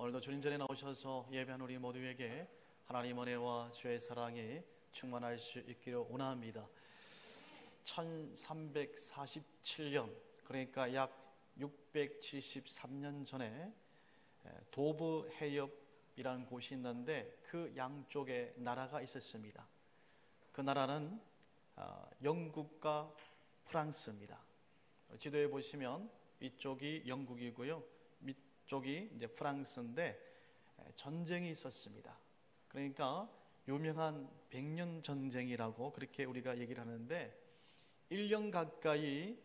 오늘도 주님 전에 나오셔서 예배한 우리 모두에게 하나님 은혜와 주의 사랑이 충만할 수 있기를 원합니다. 1347년, 그러니까 약 673년 전에 도브 해협이라는 곳이 있는데 그 양쪽에 나라가 있었습니다. 그 나라는 영국과 프랑스입니다. 지도에 보시면 이쪽이 영국이고요, 밑쪽이 이제 프랑스인데 전쟁이 있었습니다. 그러니까 유명한 백년 전쟁이라고 그렇게 우리가 얘기를 하는데 1년 가까이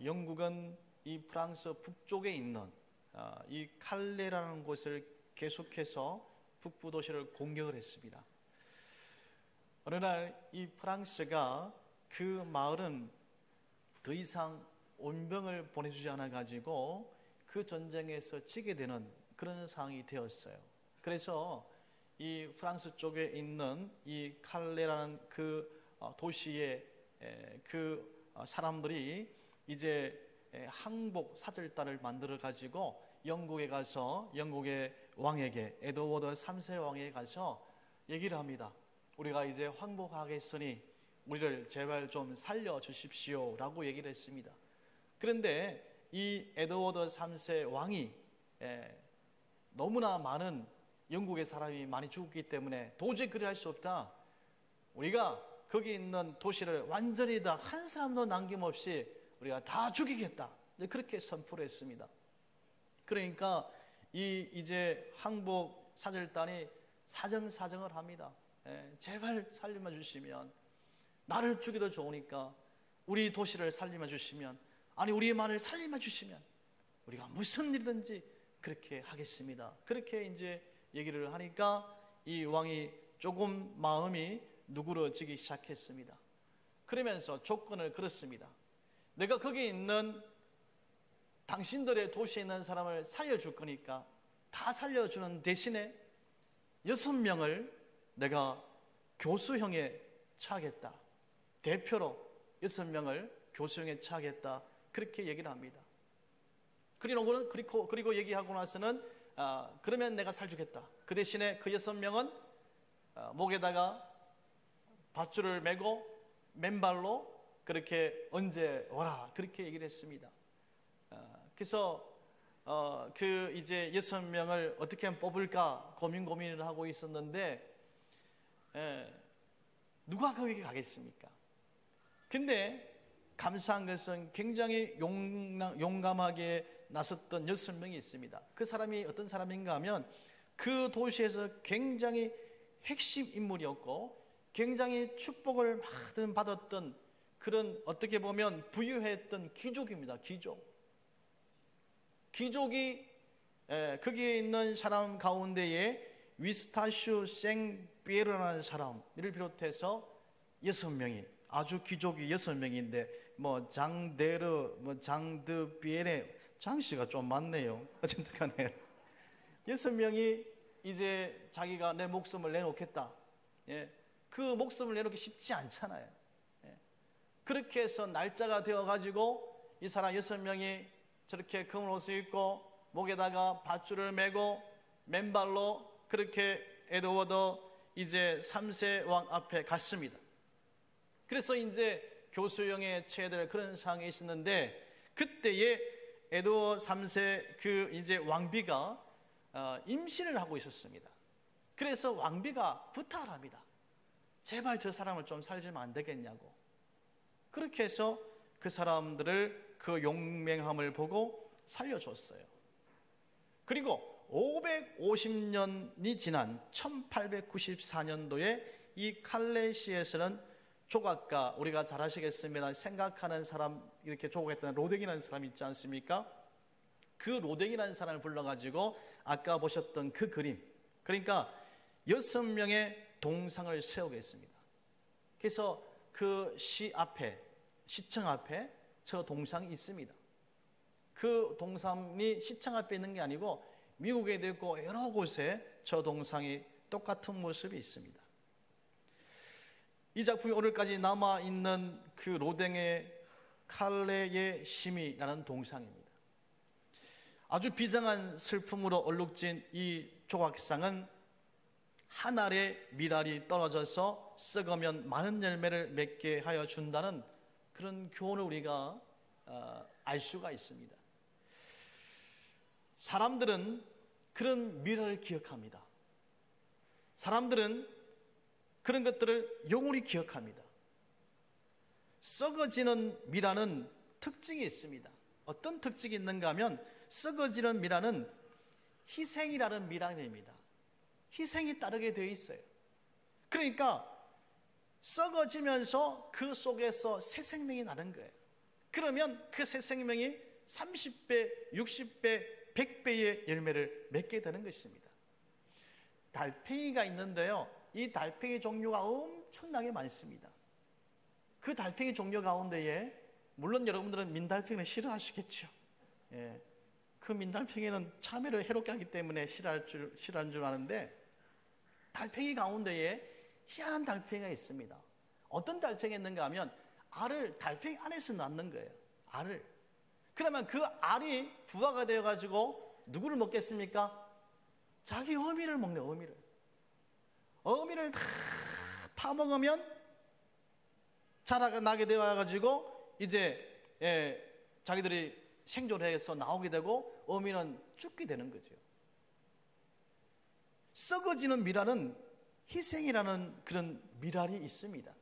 영국은 이 프랑스 북쪽에 있는 이 칼레라는 곳을 계속해서 북부 도시를 공격을 했습니다. 어느 날 이 프랑스가 그 마을은 더 이상 온병을 보내주지 않아 가지고 그 전쟁에서 지게 되는 그런 상황이 되었어요. 그래서 이 프랑스 쪽에 있는 이 칼레라는 그 도시의 그 사람들이 이제 항복 사절단을 만들어 가지고 영국에 가서 영국의 왕에게, 에드워드 3세 왕에게 가서 얘기를 합니다. 우리가 이제 항복하겠으니 우리를 제발 좀 살려주십시오 라고 얘기를 했습니다. 그런데 이 에드워드 3세 왕이 너무나 많은 영국의 사람이 많이 죽었기 때문에 도저히 그리 할 수 없다. 우리가 거기 있는 도시를 완전히 다 한 사람도 남김없이 우리가 다 죽이겠다. 그렇게 선포를 했습니다. 그러니까 이제 항복 사절단이 사정을 합니다. 제발 살려만 주시면, 나를 죽여도 좋으니까 우리 도시를 살려만 주시면, 아니 우리만을 살려만 주시면 우리가 무슨 일이든지 그렇게 하겠습니다. 그렇게 이제 얘기를 하니까 이 왕이 조금 마음이 누그러지기 시작했습니다. 그러면서 조건을 걸었습니다. 내가 거기 있는 당신들의 도시에 있는 사람을 살려줄 거니까 다 살려주는 대신에 6명을 내가 교수형에 처하겠다. 대표로 6명을 교수형에 처하겠다. 그렇게 얘기를 합니다. 그리고 얘기하고 나서는 그러면 내가 살주겠다. 그 대신에 그 6명은 목에다가 밧줄을 메고 맨발로 그렇게 언제 와라. 그렇게 얘기를 했습니다. 그래서 그 이제 6명을 어떻게 하면 뽑을까 고민을 하고 있었는데 누가 거기에 가겠습니까? 근데 감사한 것은 굉장히 용감하게 나섰던 6명이 있습니다. 그 사람이 어떤 사람인가 하면 그 도시에서 굉장히 핵심 인물이었고 굉장히 축복을 받았던 그런, 어떻게 보면 부유했던 귀족입니다. 귀족이 거기에 있는 사람 가운데에 위스타슈 생피에르라는 사람을 비롯해서 6명이, 아주 귀족이 6명인데 장데르, 장드비에레, 장씨가 좀 많네요. 어쨌든 간에 6명이 이제 자기가 내 목숨을 내놓겠다. 그 목숨을 내놓기 쉽지 않잖아요. 그렇게 해서 날짜가 되어가지고 이 사람 6명이 저렇게 검은 옷을 입고 목에다가 밧줄을 메고 맨발로 그렇게 에드워드 이제 3세 왕 앞에 갔습니다. 그래서 이제 교수형에 처해될 그런 상황이 있었는데, 그때에 에드워드 3세 그 이제 왕비가 임신을 하고 있었습니다. 그래서 왕비가 부탁을 합니다. 제발 저 사람을 좀 살려주면 안 되겠냐고. 그렇게 해서 그 사람들을 그 용맹함을 보고 살려줬어요. 그리고 550년이 지난 1894년도에 이 칼레시에서는 조각가, 우리가 잘 아시겠습니다. 생각하는 사람 이렇게 조각했던 로댕이라는 사람이 있지 않습니까? 그 로댕이라는 사람을 불러가지고 아까 보셨던 그 그림, 그러니까 6명의 동상을 세우겠습니다. 그래서 그 시청 앞에 저 동상이 있습니다. 그 동상이 시청 앞에 있는 게 아니고 미국에도 있고 여러 곳에 저 동상이 똑같은 모습이 있습니다. 이 작품이 오늘까지 남아있는 그 로댕의 칼레의 심이라는 동상입니다. 아주 비장한 슬픔으로 얼룩진 이 조각상은 한 알의 밀알이 떨어져서 썩으면 많은 열매를 맺게 하여 준다는 그런 교훈을 우리가 알 수가 있습니다. 사람들은 그런 미래를 기억합니다. 사람들은 그런 것들을 영원히 기억합니다. 썩어지는 미라는 특징이 있습니다. 어떤 특징이 있는가 하면 썩어지는 미라는 희생이라는 미라입니다. 희생이 따르게 되어 있어요. 그러니까 썩어지면서 그 속에서 새 생명이 나는 거예요. 그러면 그 새 생명이 30배, 60배, 100배의 열매를 맺게 되는 것입니다. 달팽이가 있는데요, 이 달팽이 종류가 엄청나게 많습니다. 그 달팽이 종류 가운데에 물론 여러분들은 민달팽이를 싫어하시겠죠. 예, 그 민달팽이는 참외를 해롭게 하기 때문에 싫어하는 줄 아는데, 달팽이 가운데에 희한한 달팽이가 있습니다. 어떤 달팽이가 있는가 하면 알을 달팽이 안에서 낳는 거예요. 알을. 그러면 그 알이 부화가 되어가지고 누구를 먹겠습니까? 자기 어미를 먹네. 어미를 다 파먹으면 자라나게 되어가지고 이제 자기들이 생존해서 나오게 되고 어미는 죽게 되는 거죠. 썩어지는 미랄은 희생이라는 그런 미랄이 있습니다.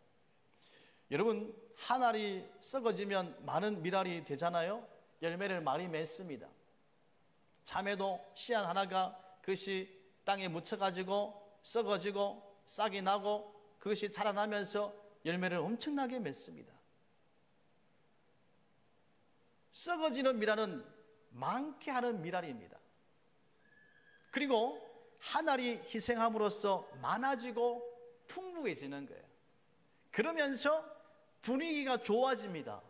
여러분, 한 알이 썩어지면 많은 미랄이 되잖아요. 열매를 많이 맺습니다. 참외도 씨앗 하나가 그것이 땅에 묻혀가지고 썩어지고 싹이 나고 그것이 자라나면서 열매를 엄청나게 맺습니다. 썩어지는 미랄은 많게 하는 미랄입니다. 그리고 한 알이 희생함으로써 많아지고 풍부해지는 거예요. 그러면서 분위기가 좋아집니다.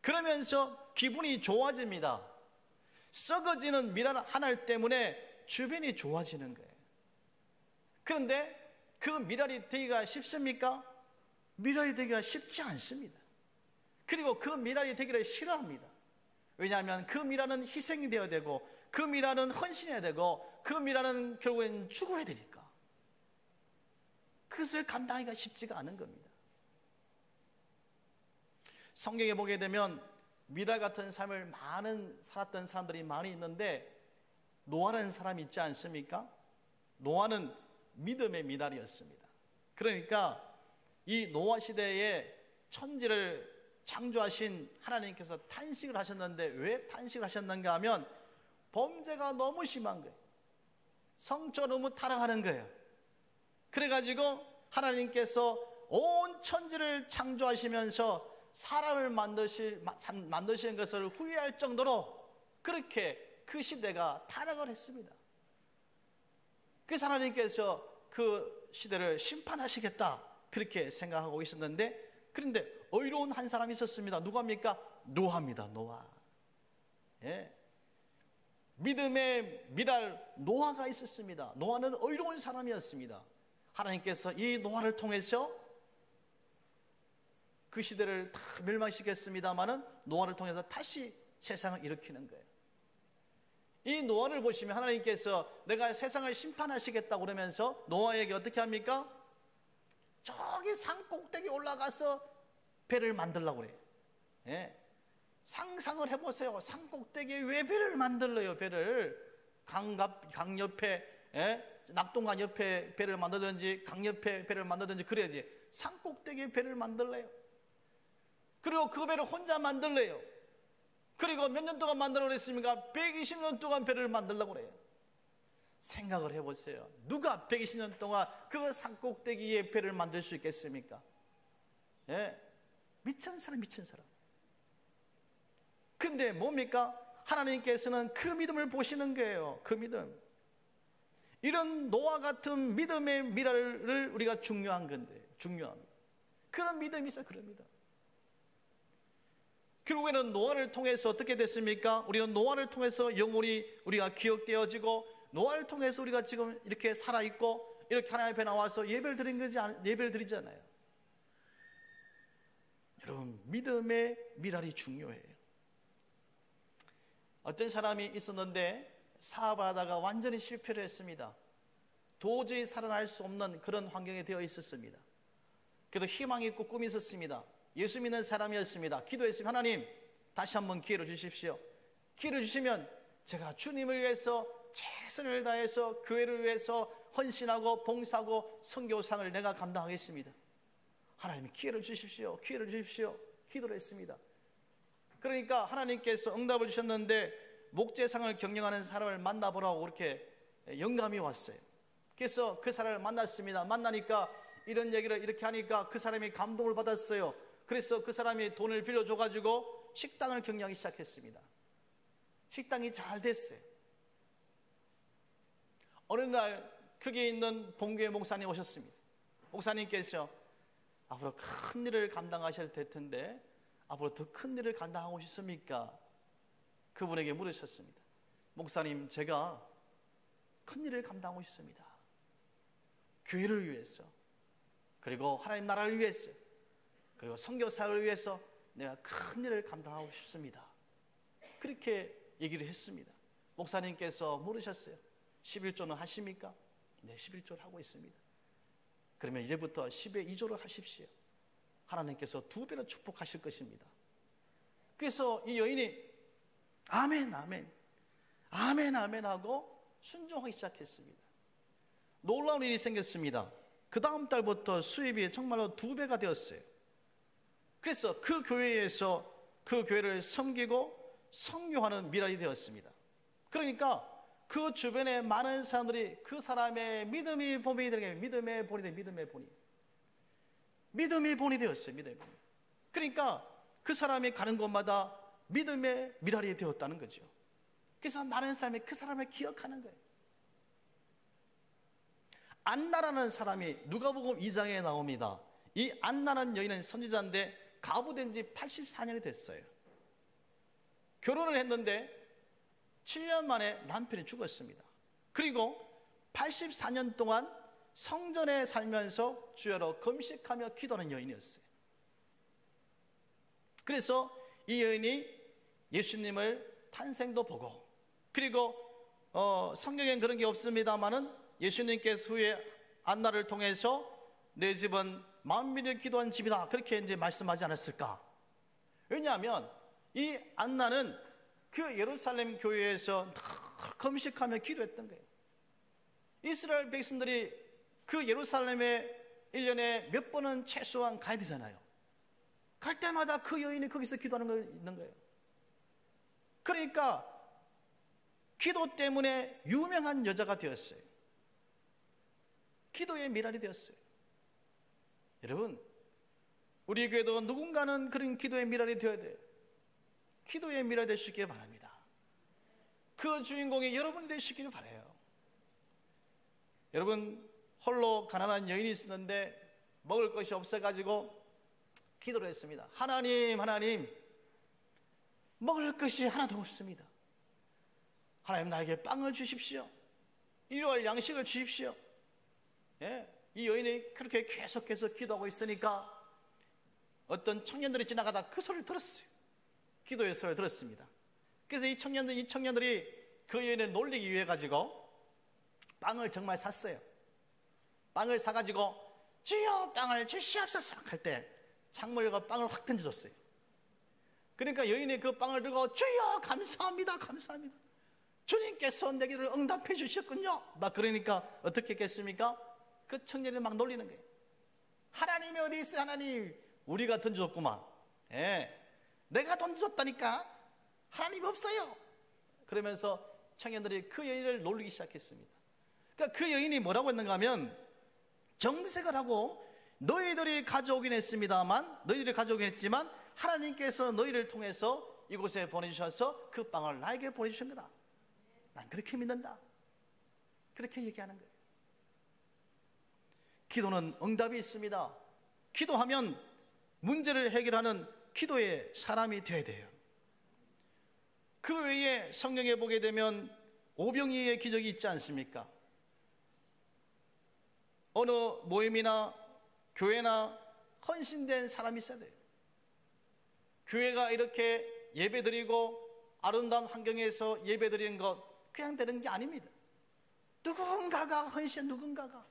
그러면서 기분이 좋아집니다. 썩어지는 미랄 한 알 때문에 주변이 좋아지는 거예요. 그런데 그 미랄이 되기가 쉽습니까? 미랄이 되기가 쉽지 않습니다. 그리고 그 미랄이 되기를 싫어합니다. 왜냐하면 그 미랄은 희생이 되어야 되고 그 미랄은 헌신해야 되고 그 미랄은 결국엔 죽어야 되니까 그것을 감당하기가 쉽지가 않은 겁니다. 성경에 보게 되면 미랄 같은 삶을 많은 살았던 사람들이 많이 있는데 노아라는 사람이 있지 않습니까? 노아는 믿음의 미랄이었습니다. 그러니까 이 노아 시대에 천지를 창조하신 하나님께서 탄식을 하셨는데 왜 탄식을 하셨는가 하면 범죄가 너무 심한 거예요. 성처가 너무 타락하는 거예요. 그래가지고 하나님께서 온 천지를 창조하시면서 사람을 만드시는 것을 후회할 정도로 그렇게 그 시대가 타락을 했습니다. 그래서 하나님께서 그 시대를 심판하시겠다 그렇게 생각하고 있었는데, 그런데 의로운 한 사람이 있었습니다. 누구입니까? 노아입니다. 노아. 예. 믿음의 미랄 노아가 있었습니다. 노아는 의로운 사람이었습니다. 하나님께서 이 노아를 통해서 그 시대를 다 멸망시켰습니다마는 노아를 통해서 다시 세상을 일으키는 거예요. 이 노아를 보시면 하나님께서 내가 세상을 심판하시겠다고 그러면서 노아에게 어떻게 합니까? 저기 산 꼭대기 올라가서 배를 만들려고 그래요. 예. 상상을 해보세요. 산 꼭대기에 왜 배를 만들래요? 배를 강 옆에, 예? 낙동강 옆에 배를 만들든지 강 옆에 배를 만들든지 그래야지. 산 꼭대기에 배를 만들래요. 그리고 그 배를 혼자 만들래요. 그리고 몇 년 동안 만들어 그랬습니까? 120년 동안 배를 만들려고 그래요. 생각을 해보세요. 누가 120년 동안 그 산 꼭대기에 배를 만들 수 있겠습니까? 예? 미친 사람. 근데 뭡니까? 하나님께서는 그 믿음을 보시는 거예요. 그 믿음. 이런 노아 같은 믿음의 미랄을 우리가 중요한 건데, 중요합니다. 그런 믿음이 있어요. 그런 믿음. 결국에는 노아를 통해서 어떻게 됐습니까? 우리는 노아를 통해서 영원히 우리가 기억되어지고 노아를 통해서 우리가 지금 이렇게 살아있고 이렇게 하나님 앞에 나와서 예배를 드리잖아요. 여러분, 믿음의 미랄이 중요해요. 어떤 사람이 있었는데 사업하다가 완전히 실패를 했습니다. 도저히 살아날 수 없는 그런 환경에 되어 있었습니다. 그래도 희망이 있고 꿈이 있었습니다. 예수 믿는 사람이었습니다. 기도했습니다. 하나님, 다시 한번 기회를 주십시오. 기회를 주시면 제가 주님을 위해서 최선을 다해서 교회를 위해서 헌신하고 봉사하고 선교상을 내가 감당하겠습니다. 하나님, 기회를 주십시오. 기회를 주십시오. 기도를 했습니다. 그러니까 하나님께서 응답을 주셨는데 목재상을 경영하는 사람을 만나보라고 그렇게 영감이 왔어요. 그래서 그 사람을 만났습니다. 만나니까 이런 얘기를 이렇게 하니까 그 사람이 감동을 받았어요. 그래서 그 사람이 돈을 빌려줘가지고 식당을 경영하기 시작했습니다. 식당이 잘 됐어요. 어느 날 거기에 있는 본교회 목사님 오셨습니다. 목사님께서 앞으로 큰 일을 감당하셔야 될 텐데 앞으로 더 큰 일을 감당하고 싶습니까? 그분에게 물으셨습니다. 목사님, 제가 큰 일을 감당하고 싶습니다. 교회를 위해서, 그리고 하나님 나라를 위해서, 그리고 선교사를 위해서 내가 큰 일을 감당하고 싶습니다. 그렇게 얘기를 했습니다. 목사님께서 물으셨어요. 11조는 하십니까? 네, 11조를 하고 있습니다. 그러면 이제부터 10의 2조를 하십시오. 하나님께서 2배로 축복하실 것입니다. 그래서 이 여인이 아멘, 아멘, 아멘, 아멘 하고 순종하기 시작했습니다. 놀라운 일이 생겼습니다. 그 다음 달부터 수입이 정말로 2배가 되었어요. 그래서 그 교회에서 그 교회를 섬기고 선교하는 미랄이 되었습니다. 그러니까 그 주변에 많은 사람들이 그 사람의 믿음이 본이 되게 믿음의 본이 돼, 믿음의 본이. 믿음의 본이 되었어요. 믿음의 본. 그러니까 그 사람이 가는 곳마다 믿음의 미랄이 되었다는 거죠. 그래서 많은 사람이 그 사람을 기억하는 거예요. 안나라는 사람이 누가복음 2장에 나옵니다. 이 안나라는 여인은 선지자인데 가부된 지 84년이 됐어요. 결혼을 했는데 7년 만에 남편이 죽었습니다. 그리고 84년 동안 성전에 살면서 주여로 금식하며 기도하는 여인이었어요. 그래서 이 여인이 예수님을 탄생도 보고, 그리고 성경엔 그런 게 없습니다만은 예수님께서 후에 안나를 통해서 내 집은 만민을 기도한 집이다, 그렇게 이제 말씀하지 않았을까? 왜냐하면 이 안나는 그 예루살렘 교회에서 금식하며 기도했던 거예요. 이스라엘 백성들이 그 예루살렘에 1년에 몇 번은 최소한 가야 되잖아요. 갈 때마다 그 여인이 거기서 기도하는 거 있는 거예요. 그러니까 기도 때문에 유명한 여자가 되었어요. 기도의 미랄이 되었어요. 여러분, 우리 교회도 누군가는 그런 기도의 미랄이 되어야 돼요. 기도의 미랄이 되시길 바랍니다. 그 주인공이 여러분이 되시길 바라요. 여러분, 홀로 가난한 여인이 있었는데 먹을 것이 없어가지고 기도를 했습니다. 하나님, 하나님, 먹을 것이 하나도 없습니다. 하나님, 나에게 빵을 주십시오. 일요일 양식을 주십시오. 예, 이 여인이 그렇게 계속해서 기도하고 있으니까 어떤 청년들이 지나가다 그 소리를 들었어요. 기도의 소리를 들었습니다. 그래서 이 청년들이 그 여인을 놀리기 위해 가지고 빵을 정말 샀어요. 빵을 사가지고 주여 빵을 주시옵소서 할 때 창문에가 빵을 확 던져줬어요. 그러니까 여인이 그 빵을 들고 주여 감사합니다, 감사합니다. 주님께서 내 기도를 응답해 주셨군요. 막 그러니까 어떻게 했겠습니까? 그 청년이 막 놀리는 거예요. 하나님이 어디 있어요, 하나님? 우리가 던져줬구만. 예, 내가 던져줬다니까 하나님이 없어요. 그러면서 청년들이 그 여인을 놀리기 시작했습니다. 그러니까 그 여인이 뭐라고 했는가 하면, 정색을 하고 너희들이 가져오긴 했습니다만, 너희들이 가져오긴 했지만 하나님께서 너희를 통해서 이곳에 보내주셔서 그 빵을 나에게 보내주신 거다. 난 그렇게 믿는다. 그렇게 얘기하는 거예요. 기도는 응답이 있습니다. 기도하면 문제를 해결하는 기도의 사람이 되어야 돼요. 그 외에 성경에 보게 되면 오병이의 기적이 있지 않습니까? 어느 모임이나 교회나 헌신된 사람이 있어야 돼요. 교회가 이렇게 예배드리고 아름다운 환경에서 예배드리는 것 그냥 되는 게 아닙니다. 누군가가 헌신, 누군가가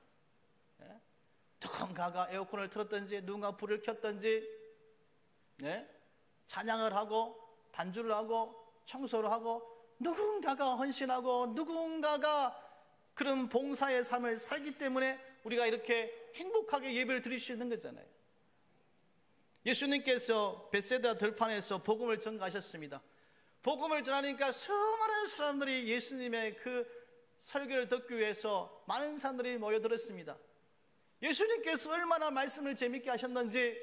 에어컨을 틀었든지 누군가 불을 켰든지 찬양을 하고 반주를 하고 청소를 하고 누군가가 헌신하고 누군가가 그런 봉사의 삶을 살기 때문에 우리가 이렇게 행복하게 예배를 드릴 수 있는 거잖아요. 예수님께서 벳세다 들판에서 복음을 전가하셨습니다. 복음을 전하니까 수많은 사람들이 예수님의 그 설교를 듣기 위해서 많은 사람들이 모여들었습니다. 예수님께서 얼마나 말씀을 재밌게 하셨는지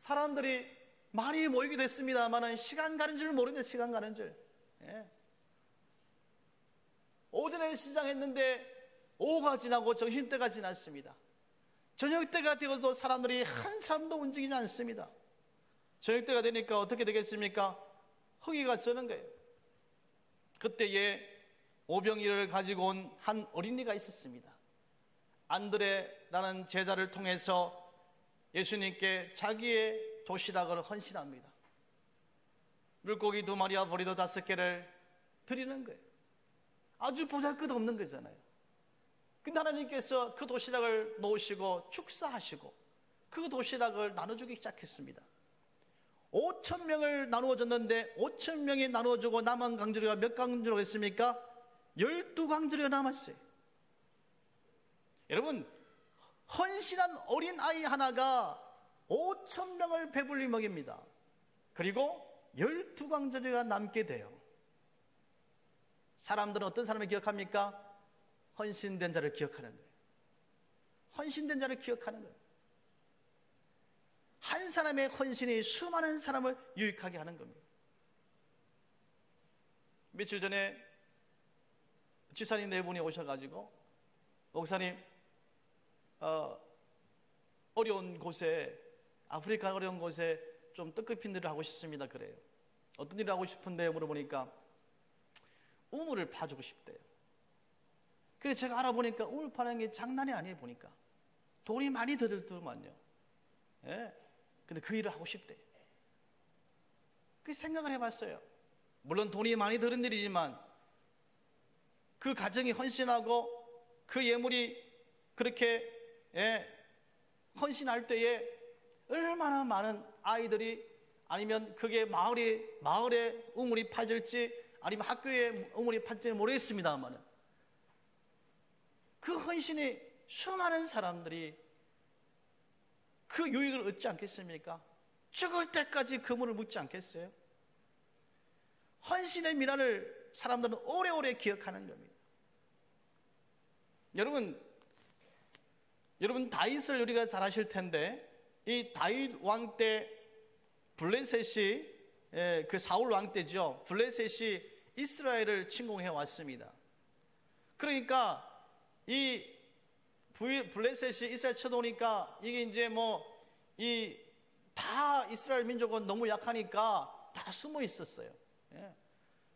사람들이 많이 모이게 됐습니다만 시간 가는 줄 모르는데 시간 가는 줄. 오전에 시작했는데 오후가 지나고 점심때가 지났습니다. 저녁때가 되어도 사람들이 한 사람도 움직이지 않습니다. 저녁때가 되니까 어떻게 되겠습니까? 허기가 저는 거예요. 그때에 오병이어를 가지고 온 한 어린이가 있었습니다. 안드레라는 제자를 통해서 예수님께 자기의 도시락을 헌신합니다. 물고기 2마리와 보리도 5개를 드리는 거예요. 아주 보잘것없는 거잖아요. 근데 하나님께서 그 도시락을 놓으시고 축사하시고 그 도시락을 나눠주기 시작했습니다. 5,000명을 나누어줬는데 5,000명이 나누어주고 남은 강주리가 몇 강주리가 있습니까? 12강주리가 남았어요. 여러분, 헌신한 어린아이 하나가 5,000명을 배불리 먹입니다. 그리고 12강주리가 남게 돼요. 사람들은 어떤 사람을 기억합니까? 헌신된 자를 기억하는 거예요. 헌신된 자를 기억하는 거예요. 한 사람의 헌신이 수많은 사람을 유익하게 하는 겁니다. 며칠 전에 지사님 4분이 오셔가지고 목사님 어려운 곳에 아프리카 어려운 곳에 좀 뜻깊은 일을 하고 싶습니다. 그래요. 어떤 일을 하고 싶은데 물어보니까 우물을 파주고 싶대요. 그래서 제가 알아보니까 우물 파는 게 장난이 아니에요. 보니까 돈이 많이 들더만요. 근데 그 일을 하고 싶대요. 그 생각을 해봤어요. 물론 돈이 많이 드는 일이지만 그 가정이 헌신하고 그 예물이 그렇게 헌신할 때에 얼마나 많은 아이들이 아니면 그게 마을에 우물이 파질지 아니면 학교에 우물이 파질지 모르겠습니다만 그 헌신이 수많은 사람들이 그 유익을 얻지 않겠습니까? 죽을 때까지 그 물을 묻지 않겠어요? 헌신의 미랄을 사람들은 오래오래 기억하는 겁니다. 여러분 다윗을 우리가 잘 아실 텐데 이 다윗 왕 때 블레셋이 그 사울 왕 때죠. 블레셋이 이스라엘을 침공해 왔습니다. 그러니까 이 블레셋이 이스라엘 쳐도니까 이게 이제 다 이스라엘 민족은 너무 약하니까 다 숨어 있었어요.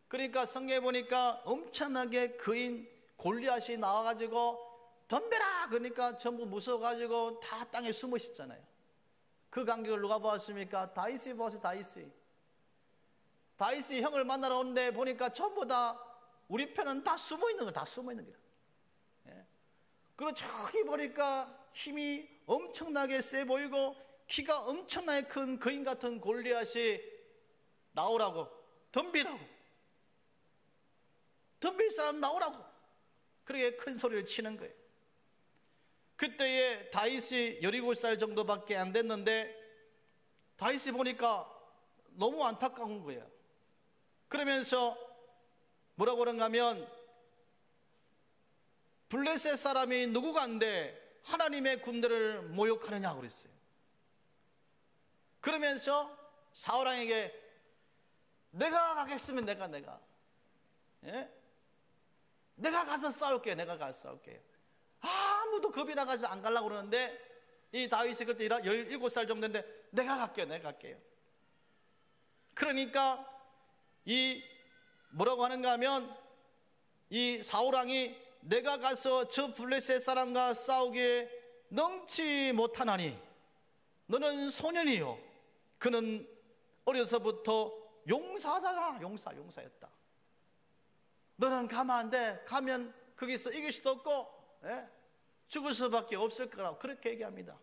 그러니까 성경에 보니까 엄청나게 그인 골리앗이 나와가지고 덤벼라! 그러니까 전부 무서워가지고 다 땅에 숨어 있었잖아요. 그 간격을 누가 보았습니까? 다윗이 보았어요. 다윗이 형을 만나러 오는데 보니까 전부 다 우리 편은 다 숨어 있는 거야. 다 숨어 있는 거야. 그리고 저기 보니까 힘이 엄청나게 세 보이고 키가 엄청나게 큰 거인 같은 골리앗이 나오라고 덤비라고 덤빌 사람 나오라고 그렇게 큰 소리를 치는 거예요. 그때에 다윗이 17살 정도밖에 안 됐는데 다윗이 보니까 너무 안타까운 거예요. 그러면서 뭐라고 그런가 하면 블레셋 사람이 누구간데 하나님의 군대를 모욕하느냐고 그랬어요. 그러면서 사울왕에게 내가 가겠으면 내가 가서 싸울게요. 내가 가서 싸울게요. 아무도 겁이 나가서 안 가려고 그러는데 이 다윗이 그때 17살 정도 됐는데 내가 갈게요. 그러니까 이 뭐라고 하는가 하면 이 사울왕이 내가 가서 저 블레셋 사람과 싸우기에 능치 못하나니 너는 소년이요 그는 어려서부터 용사잖아. 용사였다. 너는 가면 안 돼. 가면 거기서 이길 수도 없고 죽을 수밖에 없을 거라고 그렇게 얘기합니다.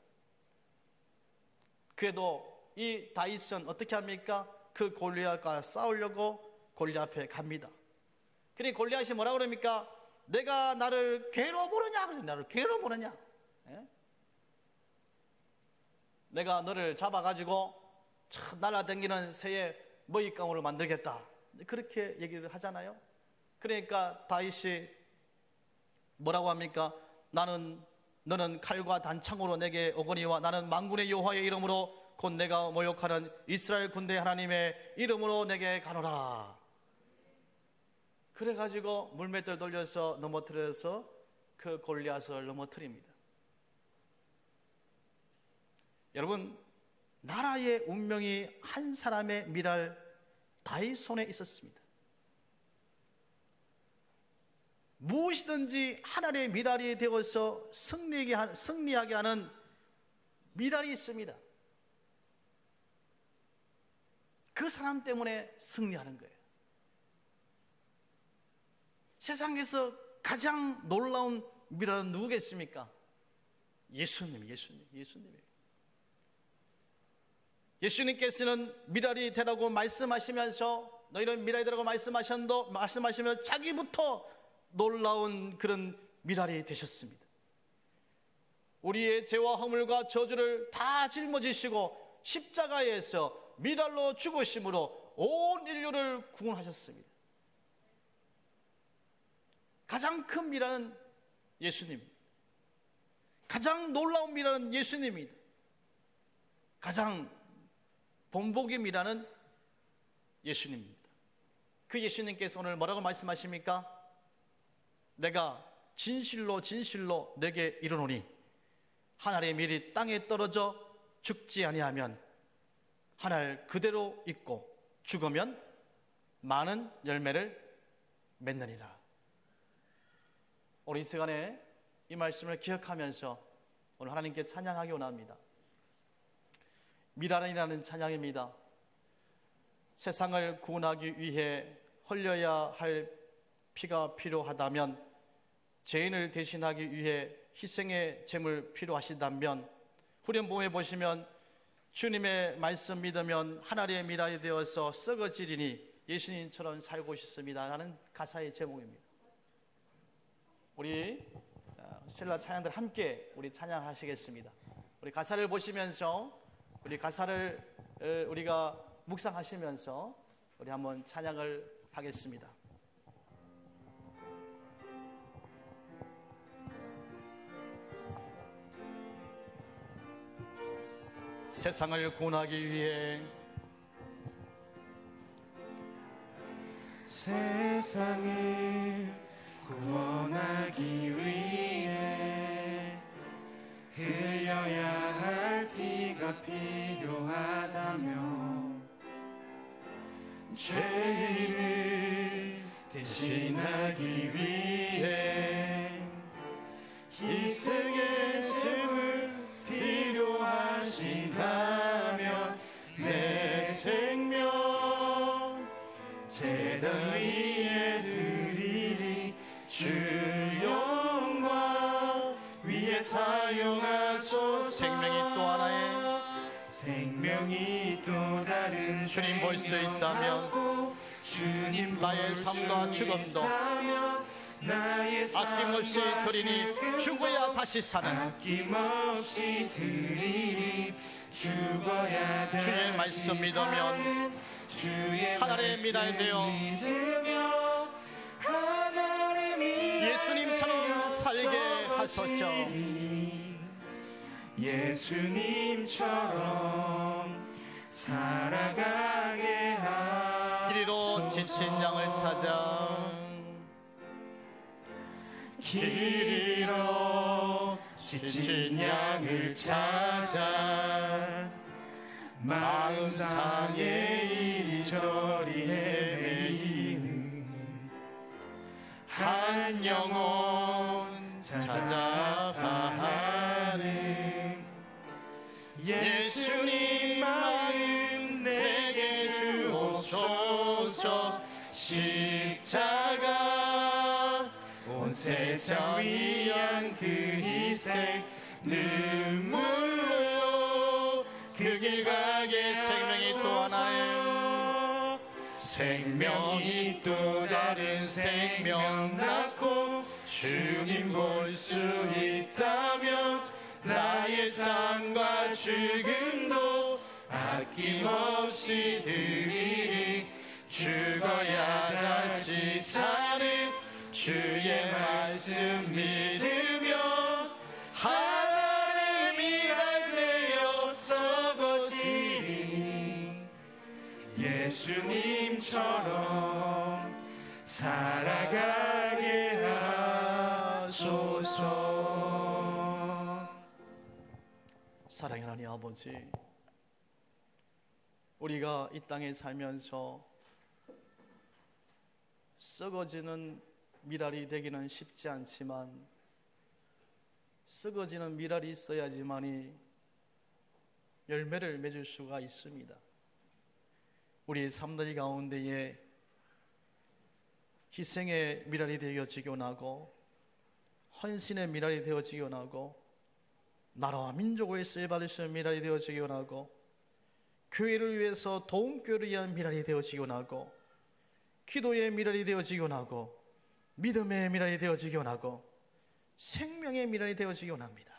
그래도 이 다윗은 어떻게 합니까? 그 골리앗과 싸우려고 골리앗 앞에 갑니다. 그러니 골리앗이 뭐라고 그럽니까? 내가 나를 괴로 보느냐? 나를 괴로 보느냐? 내가 너를 잡아가지고 날아다니는 새의 먹잇감으로 만들겠다. 그렇게 얘기를 하잖아요. 그러니까 다윗이 뭐라고 합니까? 너는 칼과 단창으로 내게 오거니와 나는 만군의 여호와의 이름으로 곧 내가 모욕하는 이스라엘 군대 하나님의 이름으로 내게 가노라. 그래가지고 물맷돌 돌려서 넘어뜨려서 그 골리앗을 넘어뜨립니다. 여러분, 나라의 운명이 한 사람의 미랄 다윗 손에 있었습니다. 무엇이든지 하나님의 미랄이 되어서 승리하게 하는 미랄이 있습니다. 그 사람 때문에 승리하는 거예요. 세상에서 가장 놀라운 미랄은 누구겠습니까? 예수님이에요. 예수님께서는 미랄이 되라고 말씀하시면서 너희는 미랄이 되라고 말씀하시면서 자기부터 놀라운 그런 미랄이 되셨습니다. 우리의 죄와 허물과 저주를 다 짊어지시고 십자가에서 미랄로 죽으심으로 온 인류를 구원하셨습니다. 가장 큰 미랄은 예수님입니다. 가장 놀라운 미랄은 예수님입니다. 가장 본보기 미랄은 예수님입니다. 그 예수님께서 오늘 뭐라고 말씀하십니까? 내가 진실로 내게 이르노니 하늘의 밀이 땅에 떨어져 죽지 아니하면 하늘 그대로 있고 죽으면 많은 열매를 맺느니라. 오늘 이 시간에 이 말씀을 기억하면서 오늘 하나님께 찬양하기 원합니다. 미랄이라는 찬양입니다. 세상을 구원하기 위해 흘려야 할 피가 필요하다면, 죄인을 대신하기 위해 희생의 제물 필요하시다면, 후렴부에 보시면 주님의 말씀 믿으면 하나님의 미랄이 되어서 썩어지리니 예수님처럼 살고 싶습니다 라는 가사의 제목입니다. 우리 신라 찬양들 함께 우리 찬양하시겠습니다. 우리 가사를 보시면서 우리 가사를 우리가 묵상하시면서 우리 한번 찬양을 하겠습니다. 세상을 구원하기 위해 세상을 구원하기 위해 흘려야 할 피가 필요하다며 죄인을 대신하기 위해 희생의 제물 필요하시다면 내 생명 제단 위에 드리리 주 영광 위에 사용하소서. 생명이 또 하나의 생명이 또 다른 주님 볼 수 있다면 주님 나의 삶과 죽음도 아낌없이 드리니 죽어야 다시 사는 아낌없이 드리니 죽어야 다시 주의 말씀 믿으면 하나님의 미랄 되어 예수님처럼 살게 하소서. 예수님처럼 살아가게 하소서. 길이로 지친 양을 찾아 길이로 지친 양을 찾아 마음상에 이리저리 헤매이는 한 영혼 찾아가는 예수님 마음 내게 주옵소서. 십자가 온 세상 위한 그 희생 눈물로 그 길 가게 생명이 또 하나의 생명이 또 다른 생명 낳고 주님 볼 수 있다면 나의 삶과 죽음도 아낌없이 드리리 죽어야 다시 사는 주의 말씀 믿으며 하나님이 알되어 썩어지리 예수님처럼 살아가게 하소서. 사랑의 하나님 아버지, 우리가 이 땅에 살면서 썩어지는 미랄이 되기는 쉽지 않지만 썩어지는 미랄이 있어야지만이 열매를 맺을 수가 있습니다. 우리의 삶들 가운데에 희생의 미랄이 되어지기 원하고 헌신의 미랄이 되어지기 원하고 나라와 민족을 쓰여받을 수 있는 미랄이 되어지기 원하고 교회를 위해서 도움교회를 위한 미랄이 되어지기 원하고 기도의 미랄이 되어지기 원하고 믿음의 미랄이 되어지기 원하고 생명의 미랄이 되어지기 원합니다.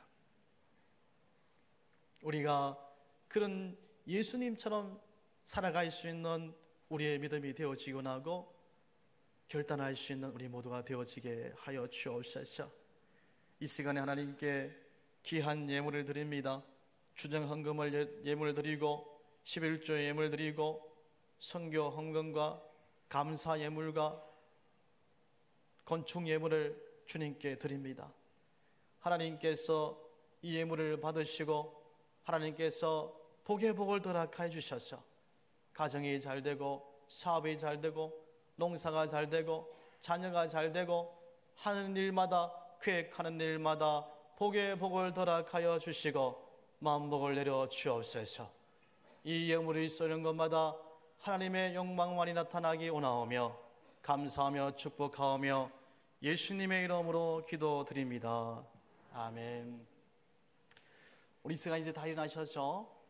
우리가 그런 예수님처럼 살아갈 수 있는 우리의 믿음이 되어지기 원하고 결단할 수 있는 우리 모두가 되어지게 하여 주옵소서. 이 시간에 하나님께 귀한 예물을 드립니다. 주정헌금을 예물을 드리고 11조 예물 드리고 선교 헌금과 감사 예물과 건축 예물을 주님께 드립니다. 하나님께서 이 예물을 받으시고 하나님께서 복의 복을 더락하여 주셔서 가정이 잘 되고 사업이 잘 되고 농사가 잘 되고 자녀가 잘 되고 하는 일마다 계획하는 일마다 복의 복을 더락하여 주시고 만복을 내려 주옵소서. 이 예물이 쏘는 것마다 하나님의 영광만이 나타나기 원하오며 감사하며 축복하오며 예수님의 이름으로 기도드립니다. 아멘. 우리 시간 이제 다 일어나셔서